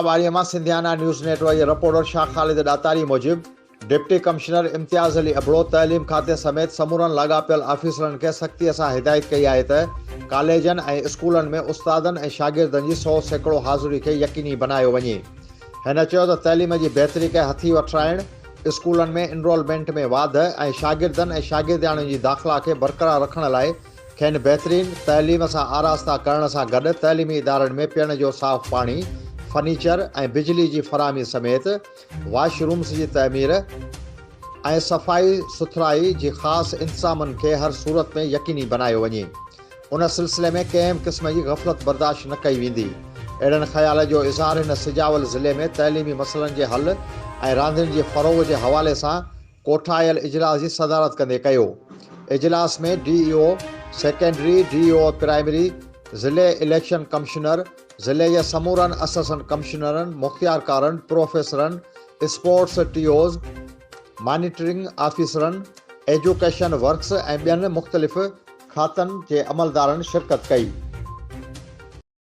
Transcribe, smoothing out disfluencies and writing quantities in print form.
वारीअ मां सिंधियाना news network जे reporter Shah ख़ालिद ॾातारी मूजिब डिप्टी कमिश्नर इम्तियाज़ अली अबड़ो तइलीम खाते समेत समूरनि लाॻापियल ऑफिसरनि खे सख़्तीअ सां हिदायत कई आहे त कॉलेजनि ऐं स्कूलनि में उस्तादनि ऐं शागिर्दनि जी 100% हाज़िरी खे यकीनी बनायो वञे। हिन चयो त तइलीम जी बहितरी खे हथी वठाइण, स्कूलनि में इनरोलमेंट में वाधि ऐं शागिर्दनि ऐं शागिर्दियाणियुनि जी दाख़िला खे बरक़रार रखण लाइ खेनि बहितरीन तइलीम सां आरास्ता करण सां गॾु तइलीमी इदारनि में पीअण जो साफ़ पाणी, फर्नीचर ऐं बिजली जी फराहमी समेत वॉशरूम्स जी तइमीर ऐं सफ़ाई सुथराई जी ख़ासि इंतज़ामनि खे हर सूरत में यकीनी बनायो वञे। उन सिलसिले में कंहिं क़िस्म जी गफ़लत बर्दाश्त न कई वेंदी। अहिड़नि ख़्याल जो इज़हार हिन सिजावल ज़िले में तइलीमी मसइलनि जे हल ऐं रांदियुनि जे फ़रोग़ जे हवाले सां कोठायल इजलास जी सदारत कंदे कयो। इजलास में DEO सेकेंडरी, DEO प्राइमरी, ज़िले इलेक्शन कमिश्नर, ज़िले जे समूरनि असिस्टेंट कमिश्नरनि, मुख़्तियारकारनि, प्रोफेसरनि, स्पोर्ट्स TOs, मॉनिटरिंग ऑफिसरनि, एजुकेशन वर्क्स ऐं ॿियनि मुख़्तलिफ़ खातनि जे अमलदारनि शिरकत कई।